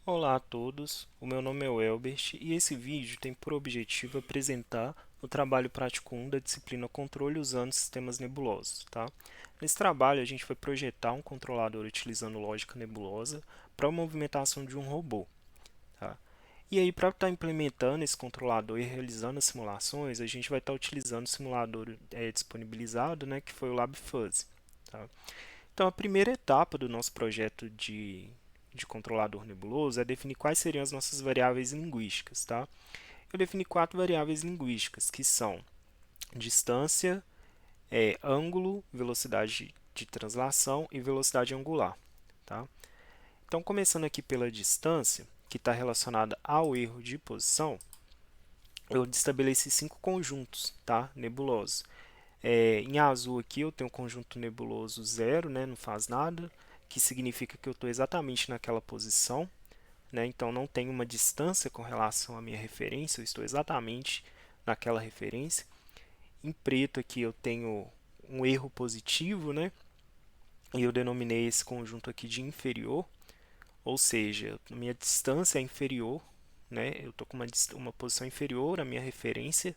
Olá a todos, o meu nome é Welbert e esse vídeo tem por objetivo apresentar o trabalho prático 1 da disciplina Controle usando sistemas nebulosos, tá? Nesse trabalho a gente vai projetar um controlador utilizando lógica nebulosa para a movimentação de um robô, tá? E aí para estar implementando esse controlador e realizando as simulações, a gente vai estar utilizando o simulador disponibilizado, né, que foi o LabFuzzy, tá? Então, a primeira etapa do nosso projeto de controlador nebuloso é definir quais seriam as nossas variáveis linguísticas, tá? Eu defini quatro variáveis linguísticas, que são distância, ângulo, velocidade de translação e velocidade angular, tá? Então, começando aqui pela distância, que está relacionada ao erro de posição, eu estabeleci cinco conjuntos, tá? Nebulosos. Em azul aqui eu tenho o conjunto nebuloso zero, né, não faz nada, que significa que eu estou exatamente naquela posição, né, então não tem uma distância com relação à minha referência, eu estou exatamente naquela referência. Em preto aqui eu tenho um erro positivo, né, e eu denominei esse conjunto aqui de inferior, ou seja, a minha distância é inferior, né, eu estou com uma posição inferior à minha referência,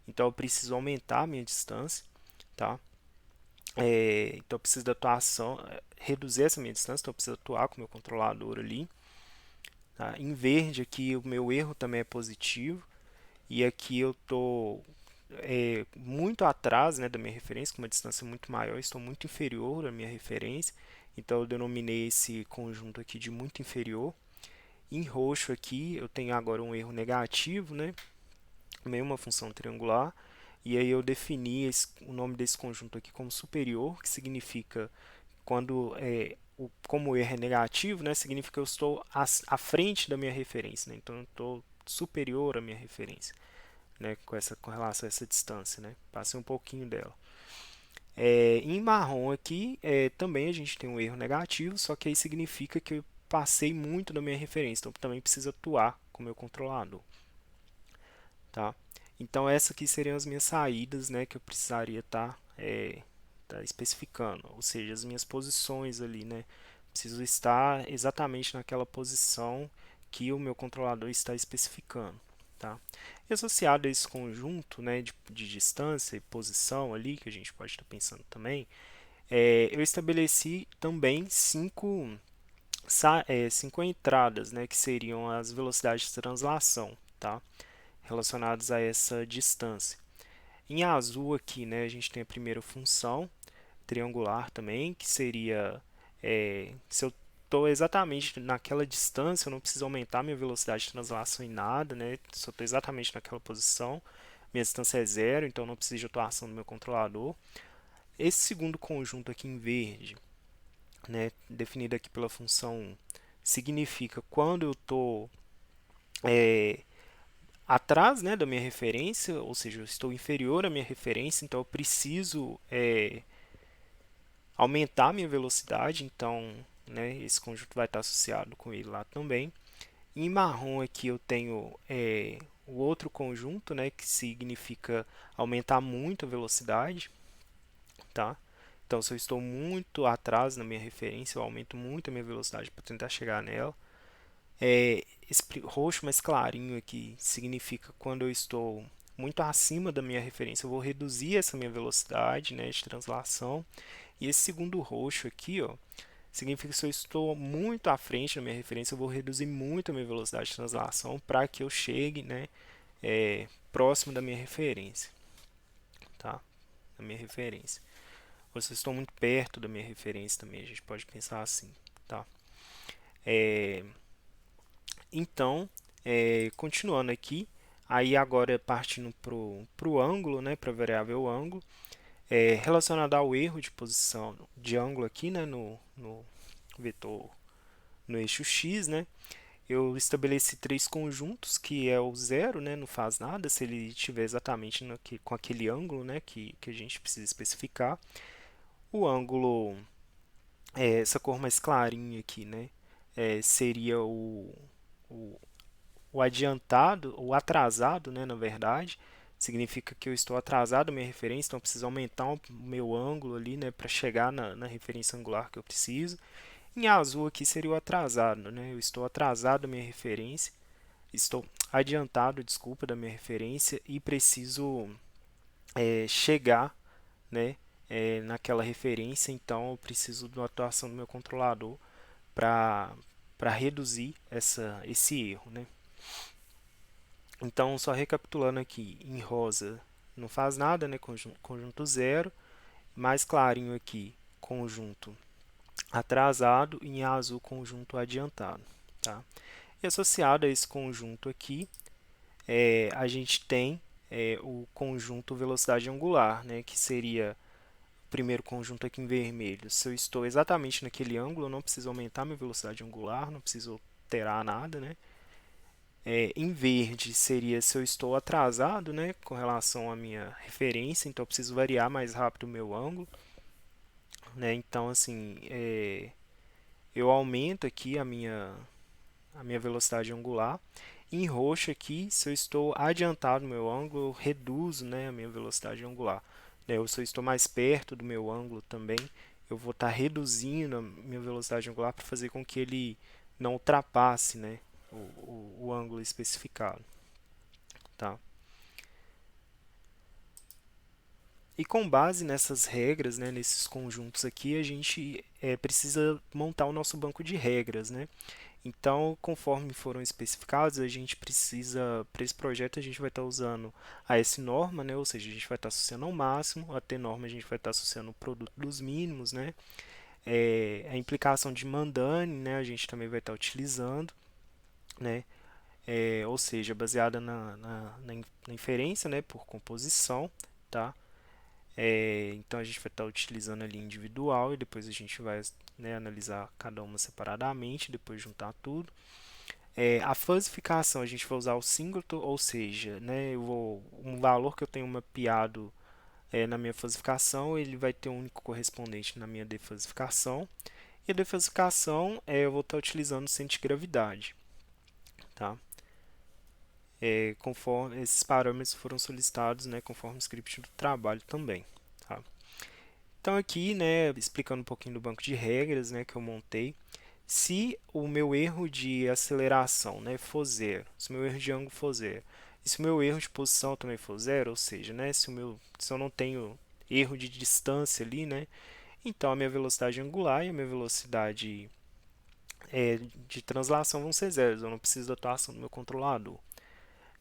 então eu preciso aumentar a minha distância, tá? Então eu preciso da atuação, reduzir essa minha distância, então eu preciso atuar com o meu controlador ali. Tá? Em verde aqui o meu erro também é positivo, e aqui eu estou muito atrás, né, da minha referência, com uma distância muito maior, estou muito inferior à minha referência, então eu denominei esse conjunto aqui de muito inferior. Em roxo aqui eu tenho agora um erro negativo, né, também uma função triangular, e aí eu defini o nome desse conjunto aqui como superior, que significa quando como o erro é negativo, né, significa que eu estou à frente da minha referência, né, então eu estou superior à minha referência, né, com relação a essa distância, né, passei um pouquinho dela. Em marrom aqui também a gente tem um erro negativo, só que aí significa que eu passei muito da minha referência, então também precisa atuar com o meu controlador, tá? Então essas aqui seriam as minhas saídas, né, que eu precisaria tá especificando, ou seja, as minhas posições ali, né? Preciso estar exatamente naquela posição que o meu controlador está especificando, tá? E associado a esse conjunto, né, de distância e posição ali, que a gente pode estar pensando também, eu estabeleci também cinco entradas, né, que seriam as velocidades de translação, tá? Relacionadas a essa distância. Em azul aqui, né, a gente tem a primeira função triangular também, que seria se eu estou exatamente naquela distância, eu não preciso aumentar minha velocidade de translação em nada, né? Se eu estou exatamente naquela posição, minha distância é zero, então não preciso de atuação do meu controlador. Esse segundo conjunto aqui em verde, né, definido aqui pela função 1, significa quando eu estou atrás, né, da minha referência, ou seja, eu estou inferior à minha referência, então eu preciso aumentar a minha velocidade, então, né, esse conjunto vai estar associado com ele lá também. Em marrom aqui eu tenho o outro conjunto, né, que significa aumentar muito a velocidade, tá? Então, se eu estou muito atrás na minha referência, eu aumento muito a minha velocidade para tentar chegar nela. Esse roxo mais clarinho aqui significa quando eu estou muito acima da minha referência, eu vou reduzir essa minha velocidade, né, de translação. E esse segundo roxo aqui, ó, significa que se eu estou muito à frente da minha referência, eu vou reduzir muito a minha velocidade de translação para que eu chegue, né, próximo da minha referência, tá? Da minha referência. Ou se eu estou muito perto da minha referência também, a gente pode pensar assim, tá? É, então, continuando aqui, aí agora partindo para o ângulo, né, para a variável ângulo, relacionado ao erro de posição de ângulo aqui, né, no vetor no eixo x, né, eu estabeleci três conjuntos, que é o zero, né, não faz nada se ele estiver exatamente com aquele ângulo, né, que a gente precisa especificar. O ângulo, essa cor mais clarinha aqui, né, seria o, o adiantado, o atrasado, né, na verdade, significa que eu estou atrasado na minha referência, então eu preciso aumentar o meu ângulo ali, né, para chegar na referência angular que eu preciso. Em azul aqui seria o atrasado, né? Eu estou atrasado da minha referência, estou adiantado, desculpa, da minha referência e preciso chegar, né, naquela referência, então eu preciso de uma atuação do meu controlador para reduzir esse erro, né? Então, só recapitulando aqui, em rosa não faz nada, né? Conjunto zero, mais clarinho aqui, conjunto atrasado, e em azul, conjunto adiantado, tá? E associado a esse conjunto aqui, a gente tem o conjunto velocidade angular, né? Que seria o primeiro conjunto aqui em vermelho. Se eu estou exatamente naquele ângulo, eu não preciso aumentar minha velocidade angular, não preciso alterar nada, né? Em verde seria se eu estou atrasado, né, com relação à minha referência, então eu preciso variar mais rápido o meu ângulo, né? Então, assim, eu aumento aqui a minha velocidade angular. Em roxo aqui, se eu estou adiantado no meu ângulo, eu reduzo, né, a minha velocidade angular. Né? Se eu estou mais perto do meu ângulo também, eu vou estar reduzindo a minha velocidade angular para fazer com que ele não ultrapasse, né, o ângulo especificado. Tá? E com base nessas regras, né, nesses conjuntos aqui, a gente precisa montar o nosso banco de regras, né? Então, conforme foram especificados, a gente precisa, para esse projeto, a gente vai estar usando a S-norma, né? Ou seja, a gente vai estar associando ao máximo, a T-norma a gente vai estar associando o produto dos mínimos, né? A implicação de Mandani, né? A gente também vai estar utilizando, né? Ou seja, baseada na inferência, né? Por composição, tá? Então a gente vai estar utilizando ali individual e depois a gente vai, né, analisar cada uma separadamente, depois juntar tudo. A fuzzificação a gente vai usar o singleton, ou seja, né, um valor que eu tenho mapeado na minha fuzzificação, ele vai ter um único correspondente na minha defuzzificação. E a defuzzificação eu vou estar utilizando centigravidade, tá? Conforme esses parâmetros foram solicitados, né, conforme o script do trabalho também, tá? Então aqui, né, explicando um pouquinho do banco de regras, né, que eu montei, se o meu erro de aceleração, né, for zero, se o meu erro de ângulo for zero, e se o meu erro de posição também for zero, ou seja, né, se eu não tenho erro de distância ali, né, então a minha velocidade angular e a minha velocidade de translação vão ser zeros, eu não preciso da atuação do meu controlador.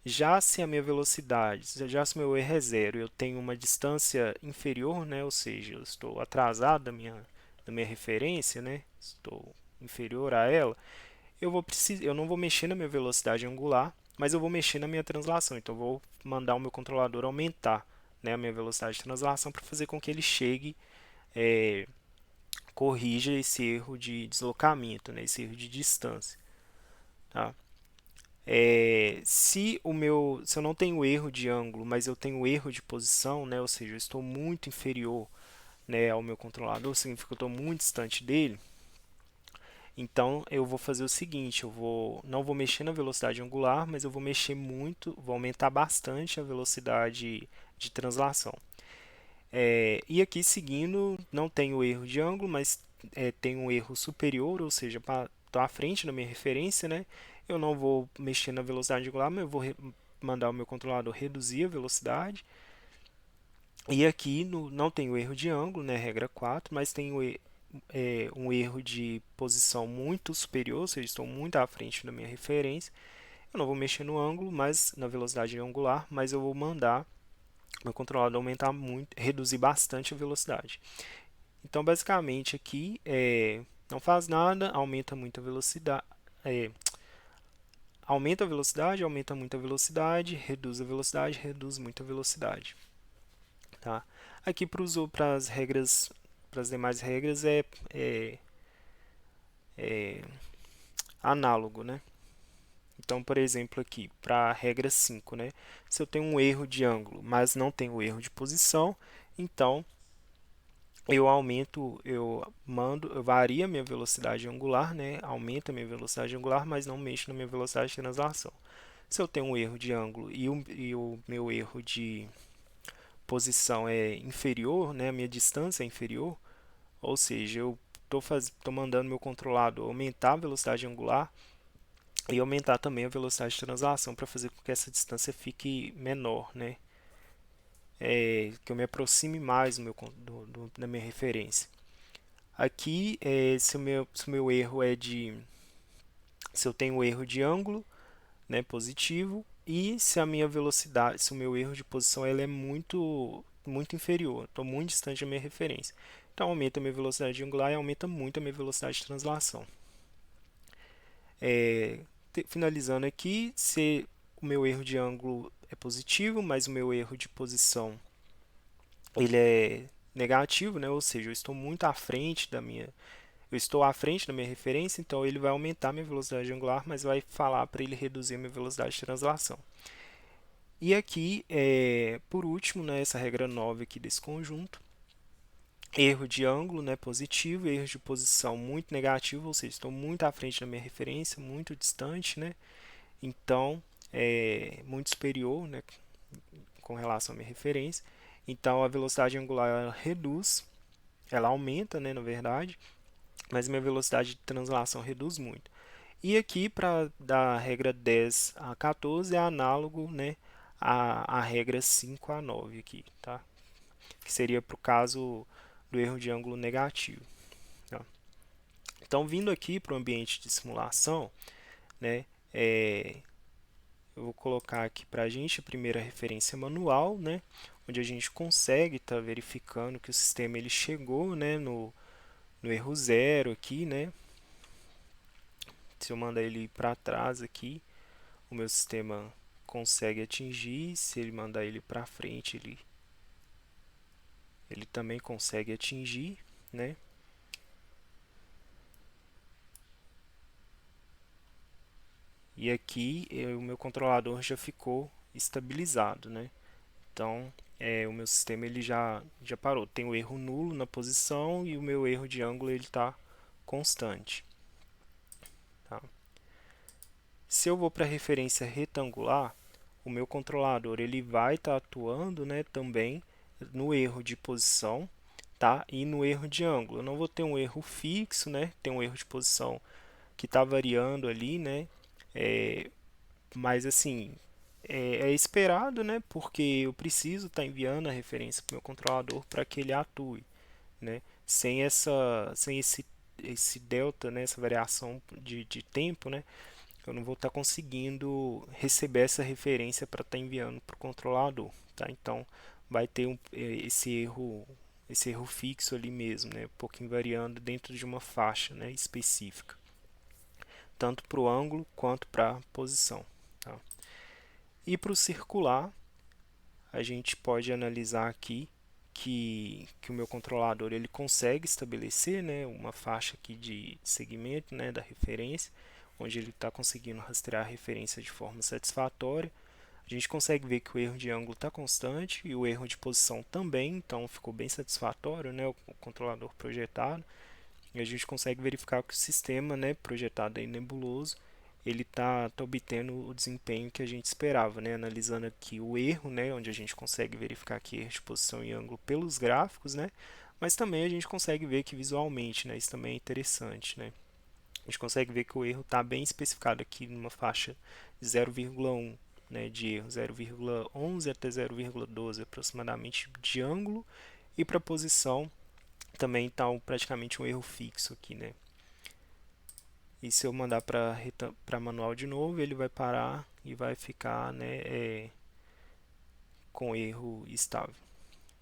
Já se a minha velocidade, já se o meu erro é zero, eu tenho uma distância inferior, né? Ou seja, eu estou atrasado da minha referência, né? Estou inferior a ela, eu não vou mexer na minha velocidade angular, mas eu vou mexer na minha translação. Então, eu vou mandar o meu controlador aumentar, né, a minha velocidade de translação para fazer com que ele chegue, corrija esse erro de deslocamento, né, esse erro de distância. Tá? Se eu não tenho erro de ângulo, mas eu tenho erro de posição, né, ou seja, eu estou muito inferior, né, ao meu controlador, significa que eu estou muito distante dele, então eu vou fazer o seguinte, não vou mexer na velocidade angular, mas eu vou mexer muito, vou aumentar bastante a velocidade de translação. E aqui seguindo, não tenho erro de ângulo, mas tem um erro superior, ou seja, estou à frente da minha referência, né? Eu não vou mexer na velocidade angular, mas eu vou mandar o meu controlador reduzir a velocidade. E aqui não tenho erro de ângulo, né? Regra 4, mas tenho um erro de posição muito superior, ou seja, estou muito à frente da minha referência. Eu não vou mexer no ângulo, mas na velocidade angular, mas eu vou mandar meu controlador aumentar muito, reduzir bastante a velocidade. Então, basicamente, aqui não faz nada, aumenta muito a velocidade, aumenta muito a velocidade, reduz muito a velocidade. Tá? Aqui para as regras, para as demais regras é, é análogo, né? Então, por exemplo, aqui para a regra 5, né? Se eu tenho um erro de ângulo, mas não tenho erro de posição, então eu vario a minha velocidade angular, né? Aumento a minha velocidade angular, mas não mexo na minha velocidade de translação. Se eu tenho um erro de ângulo e o meu erro de posição é inferior, né? A minha distância é inferior, ou seja, eu tô mandando meu controlador aumentar a velocidade angular e aumentar também a velocidade de translação para fazer com que essa distância fique menor, né? Que eu me aproxime mais da minha referência. Aqui, se o meu erro é se eu tenho um erro de ângulo, né, positivo, e se a minha velocidade, se o meu erro de posição ela é muito inferior, estou muito distante da minha referência. Então aumenta a minha velocidade angular e aumenta muito a minha velocidade de translação. Finalizando aqui, se o meu erro de ângulo é positivo, mas o meu erro de posição ele é negativo, né? Ou seja, eu estou à frente da minha referência, então ele vai aumentar minha velocidade angular, mas vai falar para ele reduzir minha velocidade de translação. E aqui, por último, né, essa regra 9 aqui desse conjunto, erro de ângulo, né, positivo, erro de posição muito negativo, ou seja, estou muito à frente da minha referência, muito distante, né, então, muito superior, né, com relação à minha referência. Então, a velocidade angular ela reduz, ela aumenta, né, na verdade, mas minha velocidade de translação reduz muito. E aqui, para da regra 10 a 14, é análogo, né, à regra 5 a 9 aqui, tá? Que seria para o caso do erro de ângulo negativo. Tá? Então, vindo aqui para o ambiente de simulação, né, eu vou colocar aqui para a gente a primeira referência manual, né, onde a gente consegue estar verificando que o sistema ele chegou, né, no erro zero aqui, né. Se eu mandar ele para trás aqui, o meu sistema consegue atingir. Se ele mandar ele para frente, ele também consegue atingir, né. E aqui o meu controlador já ficou estabilizado, né. Então, o meu sistema ele já parou. Tem o erro nulo na posição e o meu erro de ângulo ele está constante. Tá? Se eu vou para a referência retangular, o meu controlador ele vai estar atuando, né, também no erro de posição, tá? E no erro de ângulo. Eu não vou ter um erro fixo, né? Tem um erro de posição que está variando ali, né? Mas assim, é esperado, né? Porque eu preciso estar enviando a referência para o meu controlador para que ele atue, né? Sem esse delta, né? Essa variação de tempo, né? Eu não vou estar conseguindo receber essa referência para estar enviando para o controlador, tá? Então, vai ter esse erro fixo ali mesmo, né? Um pouquinho variando dentro de uma faixa, né? Específica, tanto para o ângulo quanto para a posição, tá? E para o circular, a gente pode analisar aqui que o meu controlador ele consegue estabelecer, né, uma faixa aqui de segmento, né, da referência, onde ele está conseguindo rastrear a referência de forma satisfatória. A gente consegue ver que o erro de ângulo está constante e o erro de posição também, então ficou bem satisfatório, né, o controlador projetado. E a gente consegue verificar que o sistema, né, projetado aí nebuloso, ele tá obtendo o desempenho que a gente esperava, né? Analisando aqui o erro, né, onde a gente consegue verificar aqui erro de posição e ângulo pelos gráficos, né? Mas também a gente consegue ver que visualmente, né, isso também é interessante, né? A gente consegue ver que o erro está bem especificado aqui numa faixa de 0,1, né, de erro, 0,11 até 0,12 aproximadamente de ângulo, e para posição também está praticamente um erro fixo aqui, né? E se eu mandar para manual de novo, ele vai parar e vai ficar, né, com erro estável,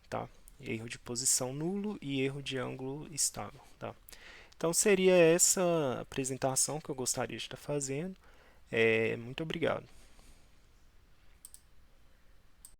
tá? Erro de posição nulo e erro de ângulo estável, tá? Então seria essa apresentação que eu gostaria de estar fazendo. Muito obrigado.